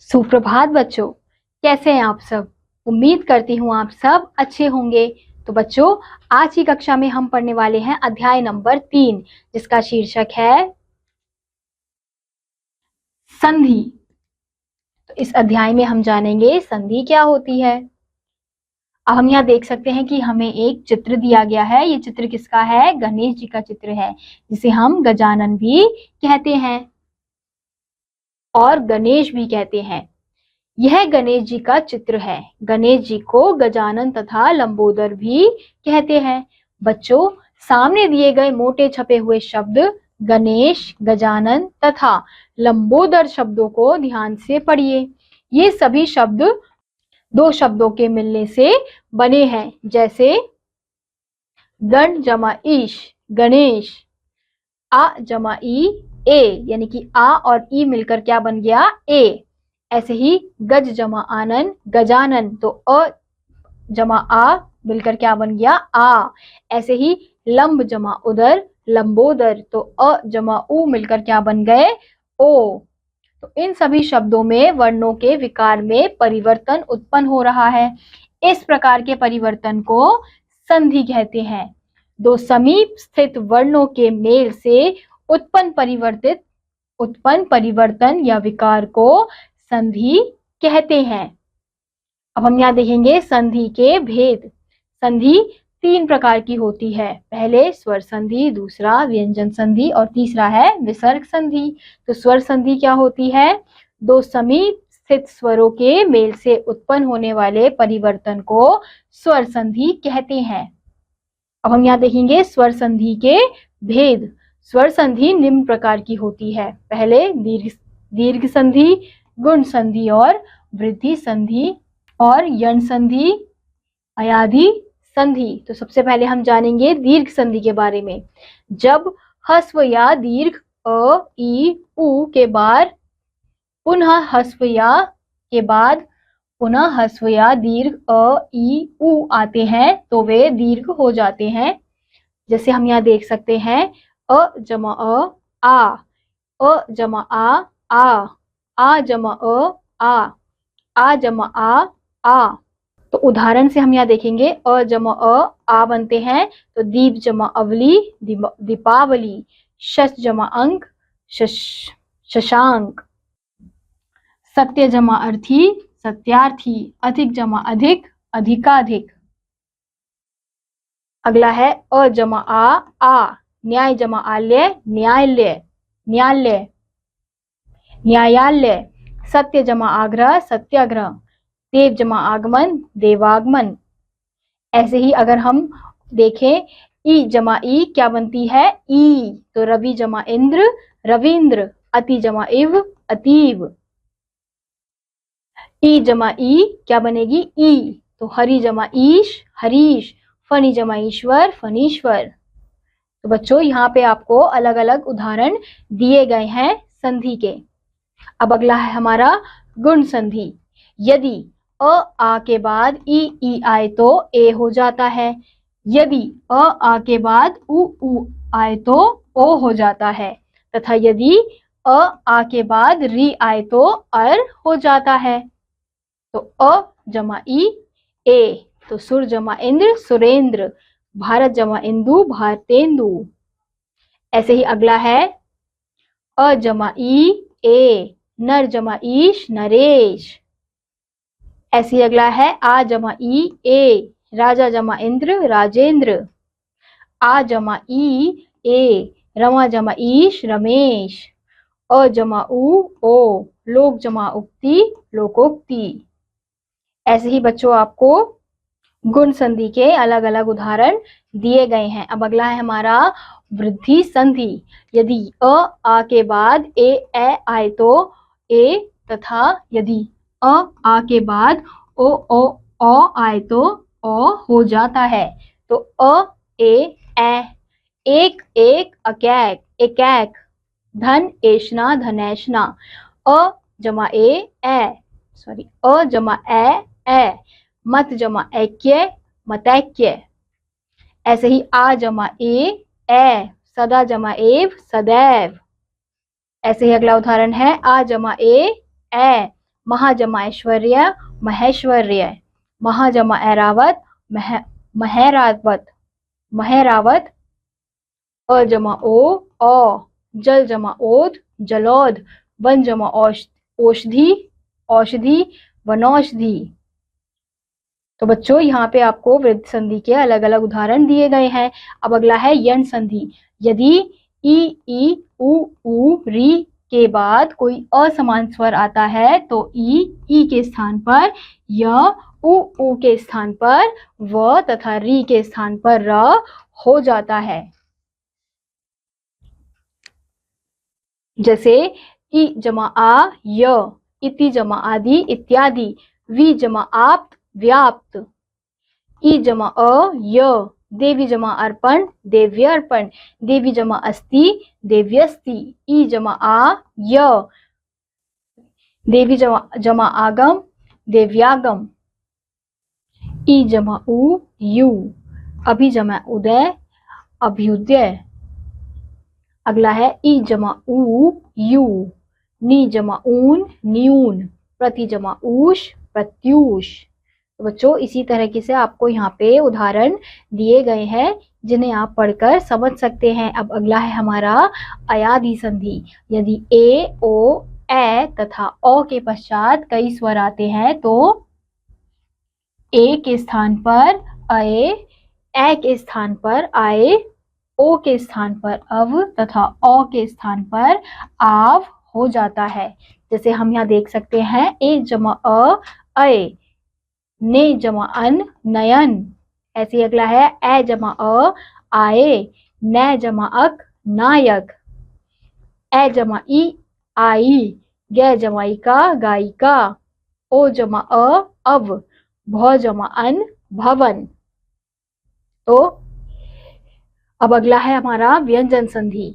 सुप्रभात बच्चों, कैसे हैं आप सब। उम्मीद करती हूँ आप सब अच्छे होंगे। तो बच्चों, आज की कक्षा में हम पढ़ने वाले हैं अध्याय नंबर 3, जिसका शीर्षक है संधि। तो इस अध्याय में हम जानेंगे संधि क्या होती है। अब हम यहाँ देख सकते हैं कि हमें एक चित्र दिया गया है। ये चित्र किसका है? गणेश जी का चित्र है, जिसे हम गजानन भी कहते हैं और गणेश भी कहते हैं। यह गणेश जी का चित्र है। गणेश जी को गजानन तथा लंबोदर भी कहते हैं। बच्चों, सामने दिए गए मोटे छपे हुए शब्द गणेश, गजानन तथा लंबोदर शब्दों को ध्यान से पढ़िए। ये सभी शब्द दो शब्दों के मिलने से बने हैं, जैसे गण जमा ईश गणेश, आ जमा ई ए, यानी कि आ और ई मिलकर क्या बन गया? ए। ऐसे ही गज जमा आनन गजानन, तो अ जमा आ मिलकर क्या बन गया? आ। ऐसे ही लंब जमा उदर लंबोदर, तो अ जमा उ मिलकर क्या बन गए? ओ। तो इन सभी शब्दों में वर्णों के विकार में परिवर्तन उत्पन्न हो रहा है। इस प्रकार के परिवर्तन को संधि कहते हैं। दो समीप स्थित वर्णों के मेल से उत्पन्न परिवर्तन या विकार को संधि कहते हैं। अब हम यहाँ देखेंगे संधि के भेद। संधि 3 प्रकार की होती है। पहले स्वर संधि, दूसरा व्यंजन संधि और तीसरा है विसर्ग संधि। तो स्वर संधि क्या होती है? दो समीप स्थित स्वरों के मेल से उत्पन्न होने वाले परिवर्तन को स्वर संधि कहते हैं। अब हम यहाँ देखेंगे स्वर संधि के भेद। स्वर संधि निम्न प्रकार की होती है। पहले दीर्घ संधि, गुण संधि और वृद्धि संधि और यण संधि, अयाधि संधि। तो सबसे पहले हम जानेंगे दीर्घ संधि के बारे में। जब ह्रस्व या दीर्घ अ, ई, उ के बाद पुनः ह्रस्व या दीर्घ अ, ई, उ आते हैं तो वे दीर्घ हो जाते हैं। जैसे हम यहाँ देख सकते हैं अ जमा अ, अ जमा आ जमा आ जमा आ। तो उदाहरण से हम यहाँ देखेंगे अ जमा आ बनते हैं तो दीप जमा अवली दीपावली, शश जमा अंक शशांक, सत्य जमा अर्थी सत्यार्थी, अधिक जमा अधिक अधिकाधिक। अगला है अ जमा आ, न्याय जमा आल्य न्यायालय न्यायालय न्यायालय, सत्य जमा आग्रह सत्याग्रह, देव जमा आगमन देवागमन। ऐसे ही अगर हम देखें ई जमा ई क्या बनती है? ई। तो रवि जमा इंद्र रविंद्र, अति जमा इव अतीव। ई जमा ई क्या बनेगी? ई। तो हरि जमा ईश हरीश, फनी जमा ईश्वर फनीश्वर। तो बच्चों, यहाँ पे आपको अलग अलग उदाहरण दिए गए हैं संधि के। अब अगला है हमारा गुण संधि। यदि अ आ के बाद ई आए तो ए हो जाता है। यदि अ आ के बाद उ आए तो ओ हो जाता है, तथा यदि अ आ के बाद री आए तो अर हो जाता है। तो अ जमा ई ए, तो सुर जमा इंद्र सुरेंद्र, भारत जमा इंदु भारतेंदु। ऐसे ही अगला है अ जमा ई ए, नर जमा ईश नरेश। ऐसे ही अगला है आ जमा ई ए, राजा जमा इंद्र राजेंद्र। आ जमा ई ए, रमा जमा ईश रमेश। अ जमा ओ, लोक जमा उक्ति लोकोक्ति। ऐसे ही बच्चों, आपको गुण संधि के अलग अलग उदाहरण दिए गए हैं। अब अगला है हमारा वृद्धि संधि। यदि अ आ के बाद ए आए तो ए, तथा यदि अ आ के बाद ओ आए तो ओ हो जाता है। तो अ ए एक एक अकैक एकैक, धन एशना धनैशना। अ जमा अ जमा ए, मत जमा ऐक्य मतैक्य। ऐसे ही आ जमा ए सदा जमा एव सदैव। ऐसे ही अगला उदाहरण है आ जमा ए महा जमा ऐश्वर्य महेश्वर्य, महा जमा ऐरावत महरावत महरावत, अ जमा ओ, जल जमा ओद जलौद, वन जमा औषधि औषधि वनौषधि। तो बच्चों यहाँ पे आपको वृद्ध संधि के अलग अलग उदाहरण दिए गए हैं। अब अगला है यण संधि। यदि ई उ री के बाद कोई असमान स्वर आता है तो ई के स्थान पर, य उ के स्थान पर, व तथा री के स्थान पर र हो जाता है। जैसे इ जमा आ य, इति जमा आदि इत्यादि, वी जमा आप्त व्याप्त, ई जमा अ य, देवी जमा अर्पण देव्यर्पण, देवी जमा अस्ति देव्यस्ति, ई जमा आ य, देवी जमा आगम देव्यागम, ई जमा उ यू, अभि जमा उदय अभ्युदय। अगला है ई जमा उ यू, नी जमा ऊन न्यून, प्रति जमा ऊष प्रत्यूष। तो बच्चों इसी तरीके से आपको यहाँ पे उदाहरण दिए गए हैं जिन्हें आप पढ़कर समझ सकते हैं। अब अगला है हमारा अयादि संधि। यदि ए ओ ए तथा ओ के पश्चात कई स्वर आते हैं तो ए के स्थान पर अए, ए के स्थान पर आए, ओ के स्थान पर अव तथा औ के स्थान पर आव हो जाता है। जैसे हम यहाँ देख सकते हैं ए जमा अए, ने जमा अन नयन। ऐसे अगला है ए जमा अ आए, न जमा अक नायक, ए जमा ई आई, ग जमा का गायिका, ओ जमा अव, भ जमा अन भवन। तो अब अगला है हमारा व्यंजन संधि।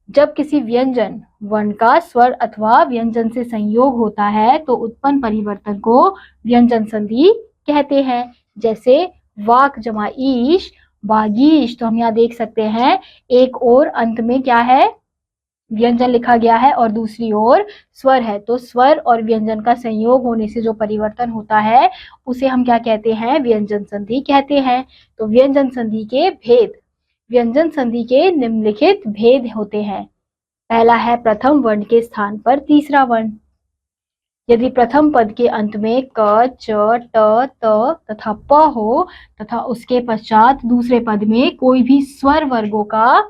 जब किसी व्यंजन वर्ण का स्वर अथवा व्यंजन से संयोग होता है तो उत्पन्न परिवर्तन को व्यंजन संधि कहते हैं। जैसे वाक जमा ईश बागीश। तो हम यहाँ देख सकते हैं एक और अंत में क्या है, व्यंजन लिखा गया है और दूसरी ओर स्वर है। तो स्वर और व्यंजन का संयोग होने से जो परिवर्तन होता है उसे हम क्या कहते हैं, व्यंजन संधि कहते हैं। तो व्यंजन संधि के भेद। व्यंजन संधि के निम्नलिखित भेद होते हैं। पहला है प्रथम वर्ण के स्थान पर तीसरा वर्ण। यदि प्रथम पद के अंत में क, च, ट, त तथा प हो तथा उसके पश्चात दूसरे पद में कोई भी स्वर वर्गों का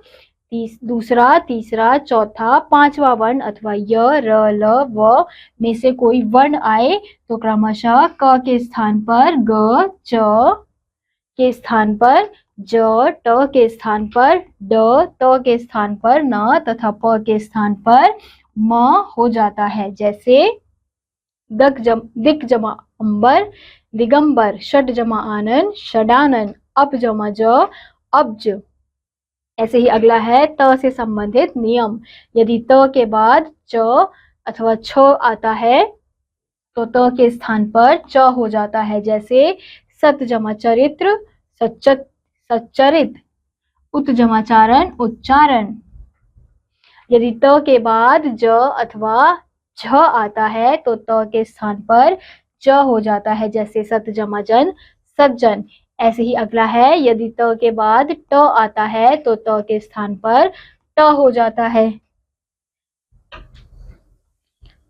दूसरा, तीसरा, चौथा, पांचवा वर्ण अथवा य, र, ल, व में से कोई वर्ण आए तो क्रमशः क के स्थान पर ग, च के स्थान पर ज, ट के स्थान पर ड, त के स्थान पर न तथा प के स्थान पर म हो जाता है। जैसे दिक जमा अंबर दिगंबर, षड जमा आनन षडानन, अब जमा ज अब्ज। ऐसे ही अगला है त से संबंधित नियम। यदि त के बाद च अथवा छ आता है तो त के स्थान पर च हो जाता है। जैसे सत जमा चरित्र सच्चरित, उत जमाचारण उच्चारण। यदि त के बाद ज अथवा झ आता है तो त के स्थान पर च हो जाता है। जैसे सत जमा जन सज्जन। ऐसे ही अगला है यदि त के बाद ट आता है तो त के स्थान पर ट हो जाता है।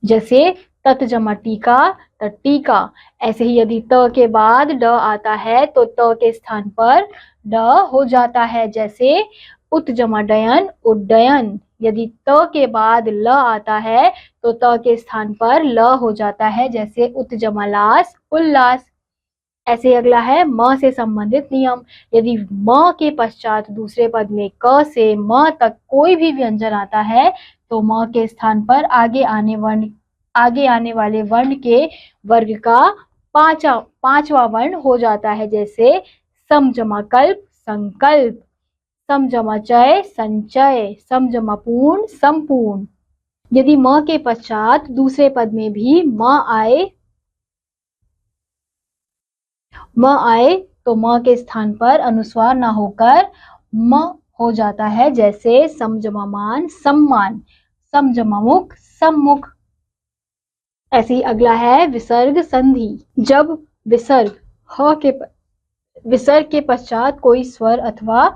जैसे तत जमा टीका टीका। ऐसे ही यदि त के बाद ड आता है तो त के स्थान पर ड हो जाता है। जैसे उत जमा डयन उड्डयन। यदि त के बाद ल आता है तो त के स्थान पर ल हो जाता है। जैसे उत जमा लास उल्लास। ऐसे अगला है म से संबंधित नियम। यदि म के पश्चात दूसरे पद में क से म तक कोई भी व्यंजन आता है तो म के स्थान पर आगे आने वाले वर्ण के वर्ग का पांचवा वर्ण हो जाता है। जैसे सम जमा कल्प संकल्प, सम जमा चय संचय, सम जमा पूर्ण संपूर्ण। यदि म के पश्चात दूसरे पद में भी म आए तो म के स्थान पर अनुस्वार न होकर म हो जाता है। जैसे सम जमा मान सम्मान, सम जमा मुख सम्मुख। ऐसे ही अगला है विसर्ग संधि। जब विसर्ग के पश्चात कोई स्वर अथवा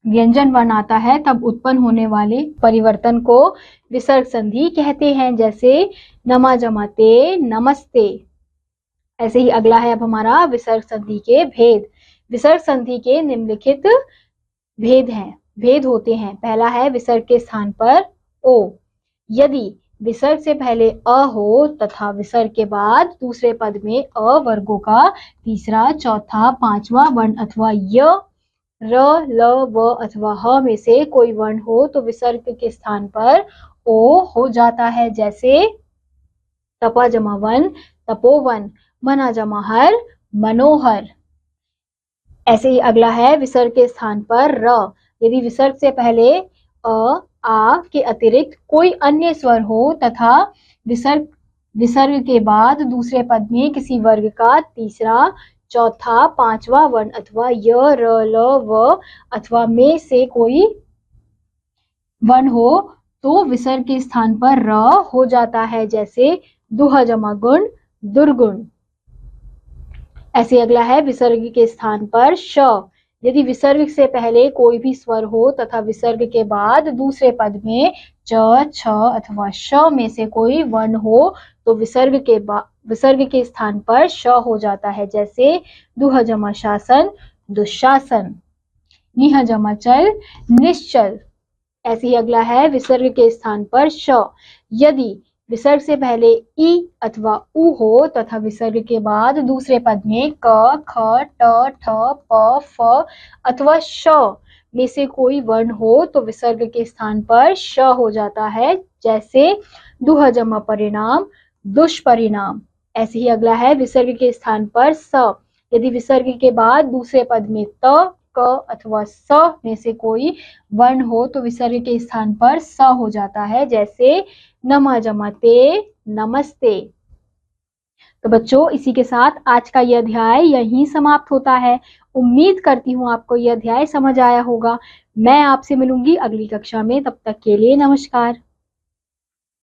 व्यंजन वर्ण आता है तब उत्पन्न होने वाले परिवर्तन को विसर्ग संधि कहते हैं, जैसे नमा जमा ते, नमस्ते। ऐसे ही अगला है अब हमारा विसर्ग संधि के भेद। विसर्ग संधि के निम्नलिखित भेद होते हैं। पहला है विसर्ग के स्थान पर ओ। यदि विसर्ग से पहले अ हो तथा विसर्ग के बाद दूसरे पद में अ वर्गों का तीसरा, चौथा, पांचवा वर्ण अथवा य, र, ल, व अथवा ह में से कोई वर्ण हो तो विसर्ग के स्थान पर ओ हो जाता है, जैसे तपा जमा वन, तपोवन, मना जमा हर, मनोहर। ऐसे ही अगला है विसर्ग के स्थान पर र। यदि विसर्ग से पहले अ, आ के अतिरिक्त कोई अन्य स्वर हो तथा विसर्ग के बाद दूसरे पद में किसी वर्ग का तीसरा, चौथा, पांचवा वर्ण अथवा य, र, ल, व अथवा में से कोई वर्ण हो तो विसर्ग के स्थान पर र हो जाता है, जैसे दुह जमा गुण, दुर्गुण। ऐसे अगला है विसर्ग के स्थान पर श। यदि विसर्ग से पहले कोई भी स्वर हो तथा विसर्ग के बाद दूसरे पद में च, छ अथवा श में से कोई वर्ण हो तो विसर्ग के स्थान पर श हो जाता है, जैसे दुह जमा शासन, दुशासन, निह जमा चल, निश्चल। ऐसे ही अगला है विसर्ग के स्थान पर श। यदि विसर्ग से पहले ई अथवा उ हो तथा विसर्ग के बाद दूसरे पद में क, ख, ट, ठ, प, फ अथवा श में से कोई वर्ण हो तो विसर्ग के स्थान पर श हो जाता है, जैसे दुह जमा परिणाम, दुष्परिणाम। ऐसे ही अगला है विसर्ग के स्थान पर स। यदि विसर्ग के बाद दूसरे पद में त, क अथवा स में से कोई वर्ण हो तो विसर्ग के स्थान पर स हो जाता है, जैसे नमा जमा ते, नमस्ते। तो बच्चों इसी के साथ आज का यह अध्याय यहीं समाप्त होता है। उम्मीद करती हूँ आपको यह अध्याय समझ आया होगा। मैं आपसे मिलूंगी अगली कक्षा में, तब तक के लिए नमस्कार।